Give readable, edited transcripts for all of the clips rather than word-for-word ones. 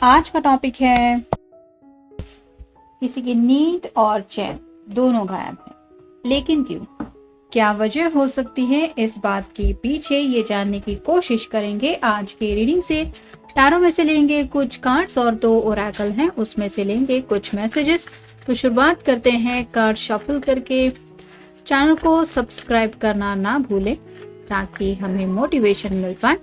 आज का टॉपिक है किसी की नींद और चैन दोनों गायब है, लेकिन क्यों? क्या वजह हो सकती है? इस बात के पीछे ये जानने की कोशिश करेंगे आज के रीडिंग से। टैरो में से लेंगे कुछ कार्ड्स और 2 ओरेकल हैं, उसमें से लेंगे कुछ मैसेजेस। तो शुरुआत करते हैं कार्ड शफल करके। चैनल को सब्सक्राइब करना ना भूलें ताकि हमें मोटिवेशन मिल पाए।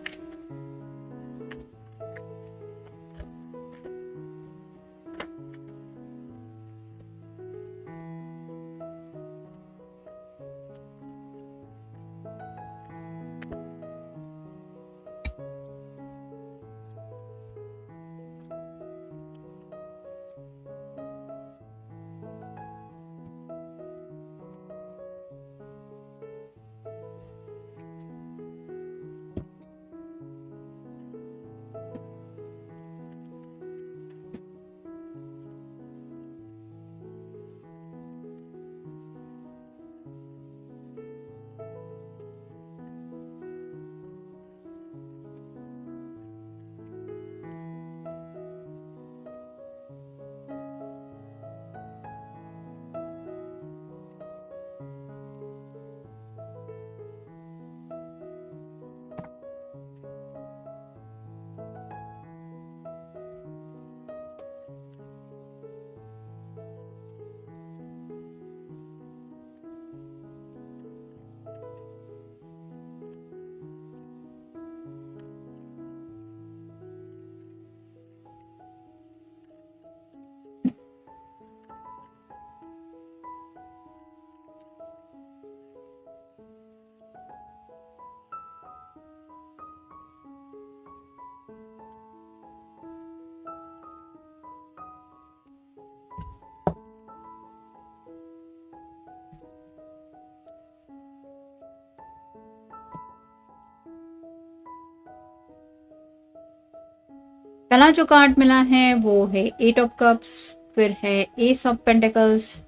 पहला जो कार्ड मिला है वो है 8 ऑफ कप्स, फिर है एस ऑफ पेंटिकल्स,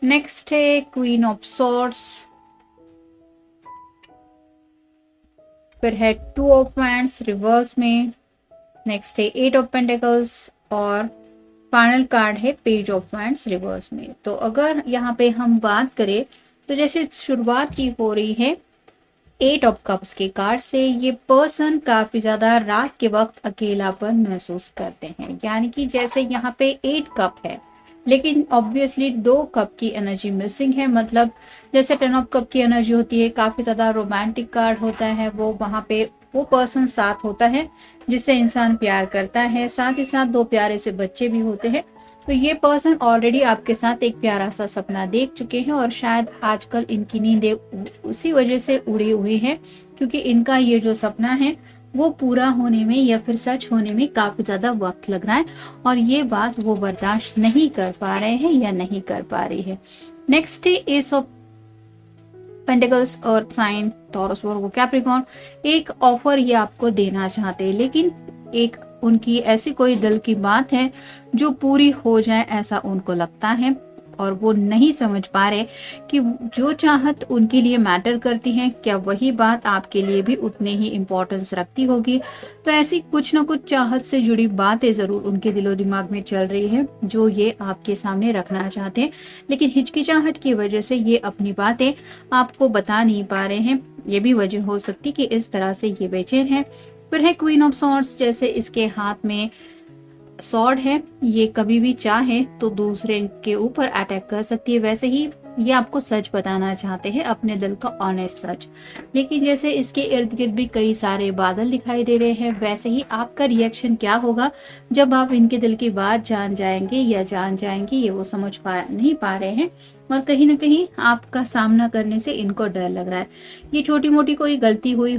नेक्स्ट है क्वीन ऑफ सॉर्ड्स, फिर है 2 ऑफ वैंड्स रिवर्स में, नेक्स्ट है 8 ऑफ पेंटिकल्स और फाइनल कार्ड है पेज ऑफ वैंड्स रिवर्स में। तो अगर यहाँ पे हम बात करें तो जैसे शुरुआत की हो रही है 8 ऑफ कप्स के कार्ड से, ये पर्सन काफी ज्यादा रात के वक्त अकेलापन महसूस करते हैं। यानी कि जैसे यहाँ पे 8 कप है लेकिन ऑब्वियसली 2 कप की एनर्जी मिसिंग है। मतलब जैसे 10 ऑफ कप की एनर्जी होती है, काफी ज्यादा रोमांटिक कार्ड होता है, वो वहां पे वो पर्सन साथ होता है जिससे इंसान प्यार करता है, साथ ही साथ 2 प्यारे से बच्चे भी होते हैं। तो ये पर्सन ऑलरेडी आपके साथ एक प्यारा सा सपना देख चुके हैं और शायद आजकल इनकी नींदें उसी वजह से उड़ी हुई है क्योंकि इनका ये जो सपना है वो पूरा होने में या फिर सच होने में काफी ज्यादा वक्त लग रहा है और ये बात वो बर्दाश्त नहीं कर पा रहे हैं या नहीं कर पा रही है। नेक्स्ट है एस ऑफ पेंटिकल्स और साइन टॉरस वर्गो कैप्रिकॉर्न। एक ऑफर ये आपको देना चाहते हैं लेकिन एक उनकी ऐसी कोई दिल की बात है जो पूरी हो जाए ऐसा उनको लगता है और वो नहीं समझ पा रहे कि जो चाहत उनके लिए मैटर करती है क्या वही बात आपके लिए भी उतने ही इम्पोर्टेंस रखती होगी। तो ऐसी कुछ ना कुछ चाहत से जुड़ी बातें जरूर उनके दिलो दिमाग में चल रही है जो ये आपके सामने रखना चाहते हैं, लेकिन हिचकिचाहट की वजह से ये अपनी बातें आपको बता नहीं पा रहे हैं। ये भी वजह हो सकती कि इस तरह से ये बेचैन है। फिर है क्वीन ऑफ सॉर्ड्स, जैसे इसके हाथ में सॉर्ड है, ये कभी भी चाहे तो दूसरे के ऊपर अटैक कर सकती है। वैसे ही ये आपको सच बताना चाहते हैं, अपने दिल का ऑनेस्ट सच, लेकिन जैसे इसके इर्द गिर्द भी कई सारे बादल दिखाई दे रहे हैं। वैसे ही आपका रिएक्शन क्या होगा जब आप इनके दिल की बात जान जाएंगे या जान जाएंगे, ये वो समझ नहीं पा रहे हैं और कहीं ना कहीं आपका सामना करने से इनको डर लग रहा है। ये छोटी मोटी कोई गलती हुई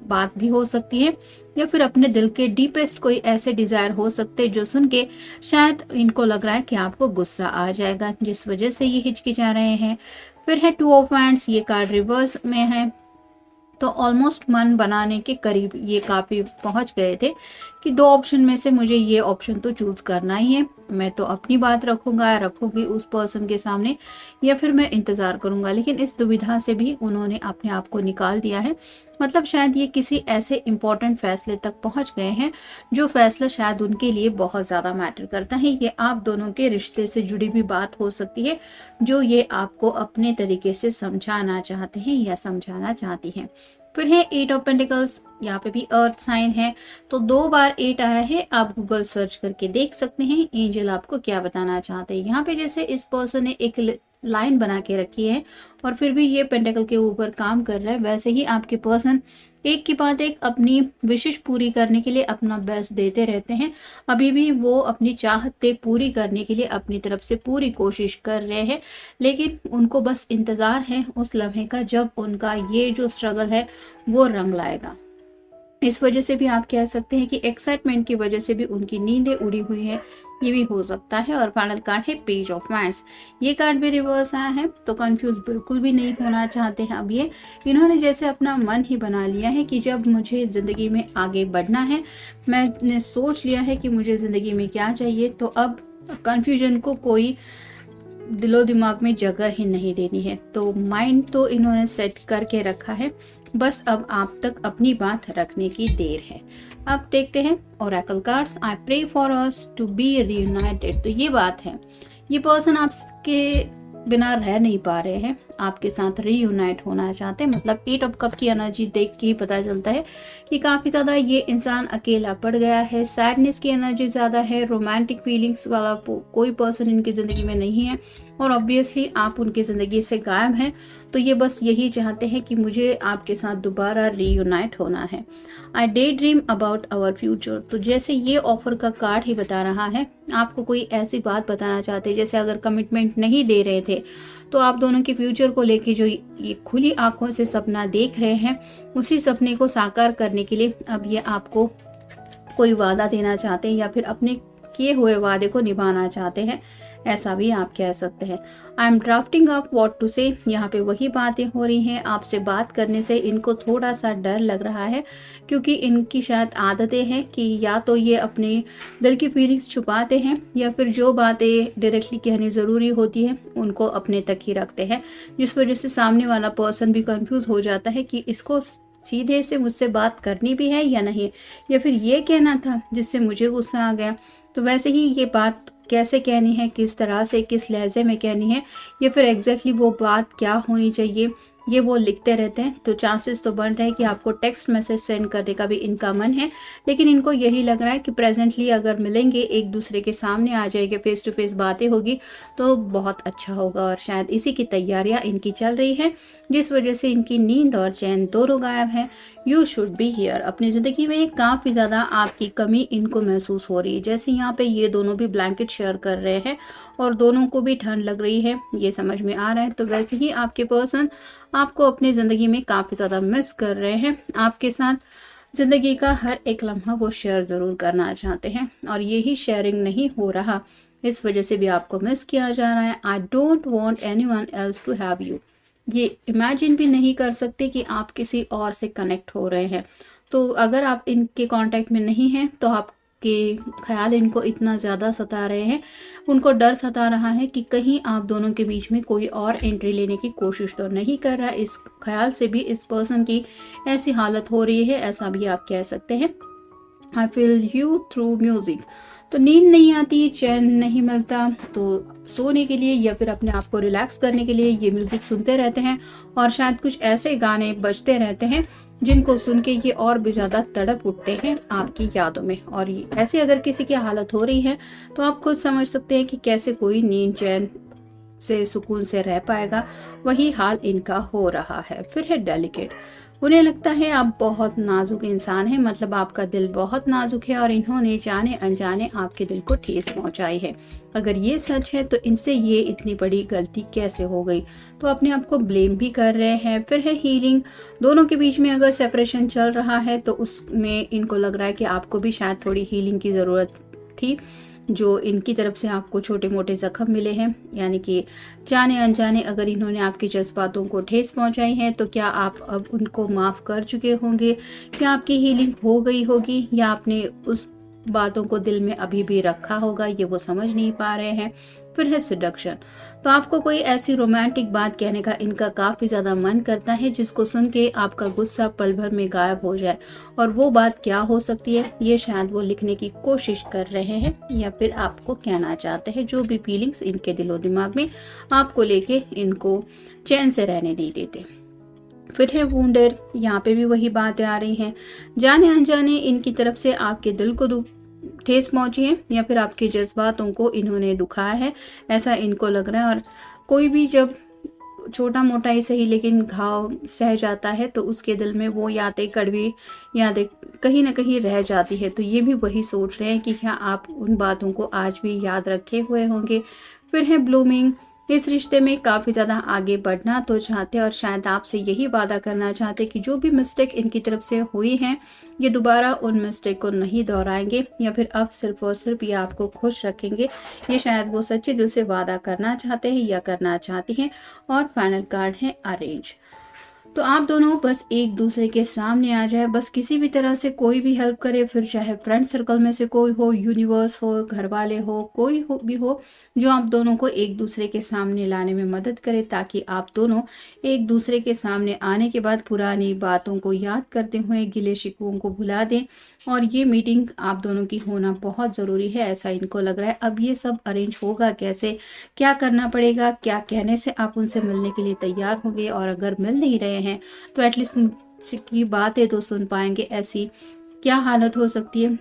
बात भी हो सकती है या फिर अपने दिल के डीपेस्ट कोई ऐसे डिजायर हो सकते जो सुन के शायद इनको लग रहा है कि आपको गुस्सा आ जाएगा, जिस वजह से ये हिचकिचा रहे हैं। फिर है 2 ऑफ वैंड्स, ये कार्ड रिवर्स में है तो ऑलमोस्ट मन बनाने के करीब ये काफी पहुंच गए थे कि 2 ऑप्शन में से मुझे ये ऑप्शन तो चूज करना ही है। मैं तो अपनी बात रखूंगी उस पर्सन के सामने, या फिर मैं इंतजार करूंगा। लेकिन इस दुविधा से भी उन्होंने अपने आप को निकाल दिया है। मतलब शायद ये किसी ऐसे इंपॉर्टेंट फैसले तक पहुंच गए हैं जो फैसला शायद उनके लिए बहुत ज्यादा मैटर करता है। ये आप दोनों के रिश्ते से जुड़ी भी बात हो सकती है जो ये आपको अपने तरीके से समझाना चाहते हैं या समझाना चाहती हैं। फिर है 8 ऑफ पेंटिकल्स, यहाँ पे भी अर्थ साइन है, तो 2 बार 8 आया है। आप गूगल सर्च करके देख सकते हैं एंजल आपको क्या बताना चाहते हैं। यहाँ पे जैसे इस पर्सन ने एक लाइन बना के रखी है और फिर भी ये पेंटिकल के ऊपर काम कर रहा है, वैसे ही आपके पर्सन एक के बाद एक अपनी विशेष पूरी करने के लिए अपना बेस्ट देते रहते हैं। अभी भी वो अपनी चाहते पूरी करने के लिए अपनी तरफ से पूरी कोशिश कर रहे हैं, लेकिन उनको बस इंतजार है उस लम्हे का जब उनका ये जो स्ट्रगल है वो रंग लाएगा। इस वजह से भी आप कह सकते हैं कि एक्साइटमेंट की वजह से भी उनकी नींदें उड़ी हुई है, ये भी हो सकता है। और फाइनल कार्ड है पेज ऑफ वांड्स, ये कार्ड भी रिवर्स आया है, तो कंफ्यूज बिल्कुल भी नहीं होना चाहते हैं। अब ये इन्होंने जैसे अपना मन ही बना लिया है कि जब मुझे जिंदगी में आगे बढ़ना है, मैंने सोच लिया है कि मुझे जिंदगी में क्या चाहिए, तो अब कंफ्यूजन को कोई दिलो दिमाग में जगह ही नहीं देनी है। तो माइंड तो इन्होंने सेट करके रखा है, बस अब आप तक अपनी बात रखने की देर है। अब देखते हैं oracle cards. I pray for us to be reunited, तो ये बात है, ये पर्सन आपके बिना रह नहीं पा रहे हैं, आपके साथ रीयूनाइट होना चाहते हैं। मतलब 8 ऑफ कप की एनर्जी देख के ही पता चलता है कि काफी ज्यादा ये इंसान अकेला पड़ गया है, सैडनेस की एनर्जी ज्यादा है, रोमांटिक फीलिंग्स वाला कोई पर्सन इनकी जिंदगी में नहीं है, और ऑब्वियसली आप उनकी जिंदगी से गायब हैं। तो ये बस यही चाहते हैं कि मुझे आपके साथ दोबारा रीयूनाइट होना है। I daydream about our future, तो जैसे ये ऑफर का कार्ड ही बता रहा है, आपको कोई ऐसी बात बताना चाहते हैं, जैसे अगर कमिटमेंट नहीं दे रहे थे तो आप दोनों के फ्यूचर को लेके जो ये खुली आंखों से सपना देख रहे हैं, उसी सपने को साकार करने के लिए अब ये आपको कोई वादा देना चाहते हैं या फिर अपने किए हुए वादे को निभाना चाहते हैं, ऐसा भी आप कह सकते हैं। I am drafting up what to say, यहाँ पे वही बातें हो रही हैं। आपसे बात करने से इनको थोड़ा सा डर लग रहा है, क्योंकि इनकी शायद आदतें हैं कि या तो ये अपने दिल की फीलिंग्स छुपाते हैं या फिर जो बातें डायरेक्टली कहनी ज़रूरी होती है उनको अपने तक ही रखते हैं, जिस वजह से सामने वाला पर्सन भी कंफ्यूज हो जाता है कि इसको सीधे से मुझसे बात करनी भी है या नहीं, या फिर ये कहना था जिससे मुझे गुस्सा आ गया। तो वैसे ही ये बात कैसे कहनी है, किस तरह से, किस लहजे में कहनी है, या फिर एग्जैक्टली वो बात क्या होनी चाहिए, ये वो लिखते रहते हैं। तो चांसेस तो बन रहे हैं कि आपको टेक्स्ट मैसेज सेंड करने का भी इनका मन है, लेकिन इनको यही लग रहा है कि प्रेजेंटली अगर मिलेंगे, एक दूसरे के सामने आ जाएंगे, फेस टू फेस बातें होगी तो बहुत अच्छा होगा, और शायद इसी की तैयारियां इनकी चल रही है, जिस वजह से इनकी नींद और चैन दोनों गायब है। यू शुड बी हियर, अपनी ज़िंदगी में काफ़ी ज़्यादा आपकी कमी इनको महसूस हो रही है। जैसे यहाँ पे ये दोनों भी ब्लैंकेट शेयर कर रहे हैं और दोनों को भी ठंड लग रही है, ये समझ में आ रहा है। तो वैसे ही आपके पर्सन आपको अपनी ज़िंदगी में काफ़ी ज़्यादा मिस कर रहे हैं, आपके साथ ज़िंदगी का हर एक लम्हा वो शेयर ज़रूर करना चाहते हैं, और यही शेयरिंग नहीं हो रहा, इस वजह से भी आपको मिस किया जा रहा है। I don't want anyone else to have you, ये इमेजिन भी नहीं कर सकते कि आप किसी और से कनेक्ट हो रहे हैं। तो अगर आप इनके कांटेक्ट में नहीं हैं तो आपके ख्याल इनको इतना ज़्यादा सता रहे हैं, उनको डर सता रहा है कि कहीं आप दोनों के बीच में कोई और एंट्री लेने की कोशिश तो नहीं कर रहा। इस ख्याल से भी इस पर्सन की ऐसी हालत हो रही है, ऐसा भी आप कह सकते हैं। I feel you through music, तो नींद नहीं आती, चैन नहीं मिलता, तो सोने के लिए या फिर अपने आप को रिलैक्स करने के लिए ये म्यूजिक सुनते रहते हैं, और शायद कुछ ऐसे गाने बजते रहते हैं जिनको सुन के ये और भी ज़्यादा तड़प उठते हैं आपकी यादों में। और ये ऐसे अगर किसी की हालत हो रही है तो आप खुद समझ सकते हैं कि कैसे कोई नींद चैन से सुकून से रह पाएगा, वही हाल इनका हो रहा है। फिर है डेलिकेट, उन्हें लगता है आप बहुत नाजुक इंसान हैं, मतलब आपका दिल बहुत नाजुक है और इन्होंने जाने अनजाने आपके दिल को ठेस पहुंचाई है। अगर ये सच है तो इनसे ये इतनी बड़ी गलती कैसे हो गई, तो अपने आप को ब्लेम भी कर रहे हैं। फिर है हीलिंग, दोनों के बीच में अगर सेपरेशन चल रहा है तो उसमें इनको लग रहा है कि आपको भी शायद थोड़ी हीलिंग की ज़रूरत थी, जो इनकी तरफ से आपको छोटे मोटे जख्म मिले हैं, यानी कि जाने अनजाने अगर इन्होंने आपके जज्बातों को ठेस पहुंचाई है, तो क्या आप अब उनको माफ़ कर चुके होंगे, क्या आपकी हीलिंग हो गई होगी, या आपने उस बातों को दिल में अभी भी रखा होगा, ये वो समझ नहीं पा रहे हैं। फिर है सिडक्शन, तो आपको कोई ऐसी रोमांटिक बात कहने का इनका काफी ज्यादा मन करता है जिसको सुन के आपका गुस्सा पल भर में गायब हो जाए। और वो बात क्या हो सकती है, ये शायद वो लिखने की कोशिश कर रहे हैं या फिर आपको कहना चाहते हैं। जो भी फीलिंग्स इनके दिलो दिमाग में आपको लेके इनको चैन से रहने नहीं देते। फिर है वुंडेड, यहाँ पे भी वही बातें आ रही हैं। जाने अनजाने इनकी तरफ से आपके दिल को ठेस पहुंची है या फिर आपके जज्बातों को इन्होंने दुखाया है, ऐसा इनको लग रहा है। और कोई भी जब छोटा मोटा ही सही लेकिन घाव सह जाता है तो उसके दिल में वो यादें, कड़वी यादें कहीं ना कहीं रह जाती है। तो ये भी वही सोच रहे हैं कि क्या आप उन बातों को आज भी याद रखे हुए होंगे। फिर है ब्लूमिंग, इस रिश्ते में काफ़ी ज़्यादा आगे बढ़ना तो चाहते और शायद आपसे यही वादा करना चाहते कि जो भी मिस्टेक इनकी तरफ से हुई हैं ये दोबारा उन मिस्टेक को नहीं दोहराएंगे या फिर अब सिर्फ और सिर्फ ये आपको खुश रखेंगे। ये शायद वो सच्चे दिल से वादा करना चाहते हैं या करना चाहती हैं। और फाइनल कार्ड है अरेंज, तो आप दोनों बस एक दूसरे के सामने आ जाए, बस किसी भी तरह से कोई भी हेल्प करे, फिर चाहे फ्रेंड सर्कल में से कोई हो, यूनिवर्स हो, घर वाले हो, कोई हो भी हो, जो आप दोनों को एक दूसरे के सामने लाने में मदद करे ताकि आप दोनों एक दूसरे के सामने आने के बाद पुरानी बातों को याद करते हुए गिले शिकवों को भुला दें। और ये मीटिंग आप दोनों की होना बहुत ज़रूरी है, ऐसा इनको लग रहा है। अब ये सब अरेंज होगा कैसे, क्या करना पड़ेगा, क्या कहने से आप उनसे मिलने के लिए तैयार होंगे, और अगर मिल नहीं रहे हैं तो एटलीस्ट उनकी बातें तो सुन पाएंगे। ऐसी क्या हालत हो सकती है,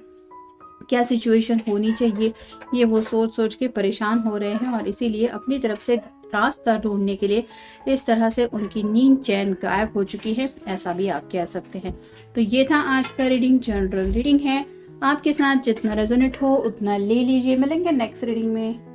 क्या सिचुएशन होनी चाहिए, ये वो सोच सोच के परेशान हो रहे हैं और इसीलिए अपनी तरफ से रास्ता ढूंढने के लिए इस तरह से उनकी नींद चैन गायब हो चुकी है, ऐसा भी आप कह सकते हैं। तो ये था आज का रीडिंग, जनरल रीडिंग है। आपके साथ जितना रेजोनेट हो उतना ले लीजिए। मिलेंगे नेक्स्ट रीडिंग में।